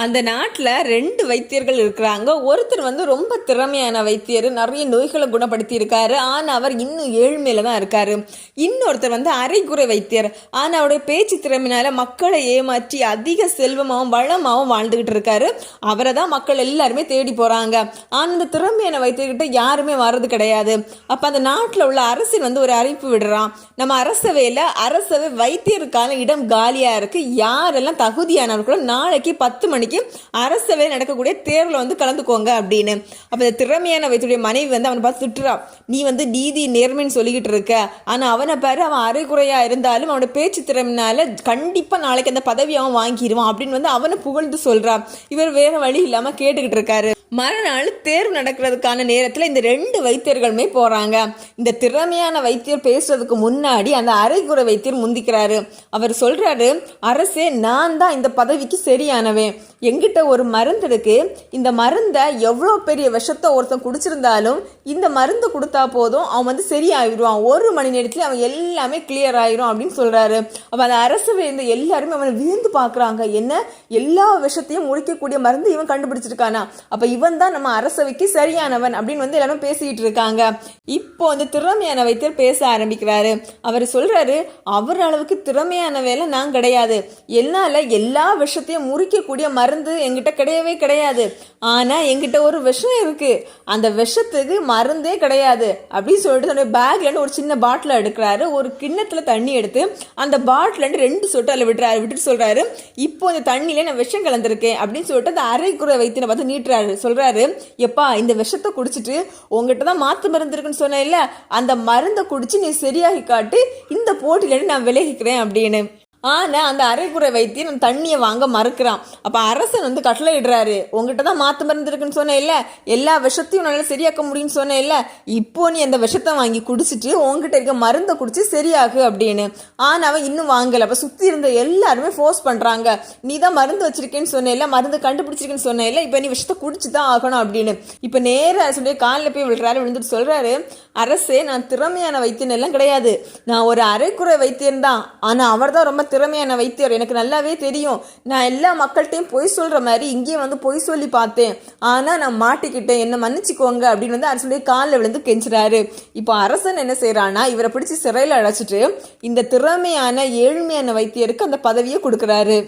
அந்த நாட்டில் 2 வைத்தியர்கள் இருக்கிறாங்க. ஒருத்தர் ரொம்ப திறமையான வைத்தியர், நிறைய நோய்களை குணப்படுத்தி இருக்காரு. ஆனால் அவர் இன்னும் ஏழ்மையில தான் இருக்காரு. இன்னொருத்தர் அரைகுறை வைத்தியர். ஆனால் அவருடைய பேச்சு திறமையினால மக்களை ஏமாற்றி அதிக செல்வமாகவும் வளமாகவும் வாழ்ந்துகிட்டு இருக்காரு. அவரை தான் மக்கள் எல்லாருமே தேடி போறாங்க. ஆனால் இந்த திறமையான வைத்தியர்கிட்ட யாருமே வர்றது கிடையாது. அப்போ அந்த நாட்டில் உள்ள அரசன் ஒரு அறிவிப்பு விடுறான். நம்ம அரசவை வைத்தியருக்கான இடம் காலியா இருக்கு, யாரெல்லாம் தகுதியானவர்களோ நாளைக்கு 10 மணிக்கு அரசவை நடக்கக்கூடிய தேர்வுல கலந்துக்கோங்க அப்படின்னு. அப்ப இந்த திறமையான வைத்தியுடைய மனைவி அவனை பார்த்து திட்டுறான். நீ நீதி நேர்மைன்னு சொல்லிக்கிட்டு இருக்க, ஆனா அவனை பாரு, அவன் அரைகுறையா இருந்தாலும் அவனோட பேச்சு திறமையினால கண்டிப்பா நாளைக்கு அந்த பதவி அவன் வாங்கிடுவான் அப்படின்னு அவனை புகழ்ந்து சொல்றான். இவர் வேற வழி இல்லாம கேட்டுக்கிட்டு இருக்காரு. மறுநாள் தேர்வு நடக்கிறதுக்கான நேரத்தில் இந்த 2 வைத்தியர்களுமே போறாங்க. இந்த திறமையான வைத்தியர் பேசுறதுக்கு முன்னாடி அந்த அரைகுறை வைத்தியர் முந்திக்கிறாரு. அவர் சொல்றாரு, அரசே, நான் தான் இந்த பதவிக்கு சரியானவன். எங்கிட்ட ஒரு மருந்து இருக்கு. இந்த மருந்தை எவ்வளோ பெரிய விஷத்தை ஒருத்தன் குடிச்சிருந்தாலும் இந்த மருந்து கொடுத்தா போதும், அவன் சரியாயிடுவான். 1 மணி நேரத்துல அவன் எல்லாமே கிளியர் ஆயிரும் அப்படின்னு சொல்றாரு. அப்ப அந்த அரசவை இருந்த எல்லாருமே அவனை வியந்து பாக்குறாங்க. என்ன, எல்லா விஷத்தையும் முறிக்கக்கூடிய மருந்து இவன் கண்டுபிடிச்சிருக்கானா? அப்ப இவன் தான் நம்ம அரசவைக்கு சரியானவன் அப்படின்னு எல்லாரும் பேசிட்டு இருக்காங்க. இப்போ அந்த திறமையான வைத்தியர் பேச ஆரம்பிக்கிறாரு. அவர் சொல்றாரு, அவர் அளவுக்கு திறமையான வேலை நான் கிடையாது. என்னால எல்லா விஷத்தையும் முறிக்கக்கூடிய மருந்து என்கிட்ட கிடையவே கிடையாது. ஆனா என்கிட்ட ஒரு விஷம் இருக்கு, அந்த விஷத்துக்கு மருந்தே கிடையாது அப்படின்னு சொல்லிட்டு தன்னுடைய பேக்ல ஒரு சின்ன பாட்டில் எடுக்கிறாரு. ஒரு கிண்ணத்துல தண்ணி எடுத்து அந்த பாட்டில 2 சொட்டு அதில் விட்டுட்டு சொல்றாரு, இப்போ இந்த தண்ணியில நான் விஷம் கலந்துருக்கேன் அப்படின்னு சொல்லிட்டு அந்த அரைக்குறை வைத்தியனை பார்த்து நீட்டுறாரு. சொல்றாரு, எப்பா, இந்த விஷத்தை குடிச்சிட்டு உங்ககிட்ட தான் மாத்து மருந்து இருக்குன்னு சொன்ன இல்ல, அந்த மருந்தை குடிச்சு நீ சரியாகி காட்டு, இந்த போட்டியில நான் விலகிக்கிறேன் அப்படின்னு. ஆனா அந்த அரைகுறை வைத்தியன் தண்ணியை வாங்க மறுக்கிறான். அப்ப அரசன் கட்டளை இடுறாரு, உங்ககிட்ட தான் மாத்து மருந்து இருக்குன்னு சொன்ன இல்ல, எல்லா விஷத்தையும் நல்லா சரியாக்க முடியும்னு சொன்ன இல்ல, இப்போ நீ அந்த விஷத்தை வாங்கி குடிச்சிட்டு உங்ககிட்ட இருக்க மருந்தை குடிச்சு சரியாகு அப்படின்னு. ஆனா அவன் இன்னும் வாங்கல. அப்ப சுத்தி இருந்த எல்லாருமே ஃபோர்ஸ் பண்றாங்க. நீ தான் மருந்து வச்சிருக்கேன்னு சொன்ன இல்ல, மருந்து கண்டுபிடிச்சிருக்கேன்னு சொன்ன இல்ல, இப்ப நீ விஷத்தை குடிச்சுதான் ஆகணும் அப்படின்னு. இப்ப நேர சொல்லி காலில் போய் விழுந்துட்டு சொல்றாரு, அரசே, நான் திறமையான வைத்தியன் எல்லாம் கிடையாது, நான் ஒரு அரைக்குறை வைத்தியன் தான். ஆனா அவர் தான் ரொம்ப திறமையான வைத்தியர், எனக்கு நல்லாவே தெரியும். நான் எல்லா மக்கள்கிட்டையும் பொய் சொல்ற மாதிரி இங்கேயும் பொய் சொல்லி பார்த்தேன், ஆனா நான் மாட்டிக்கிட்டேன், என்ன மன்னிச்சுக்கோங்க அப்படின்னு அரசுடைய காலில் விழுந்து கெஞ்சுறாரு. இப்போ அரசன் என்ன செய்யறானா, இவரை பிடிச்சி சிறையில் அடைச்சிட்டு இந்த திறமையான ஏழ்மையான வைத்தியருக்கு அந்த பதவியை கொடுக்குறாரு.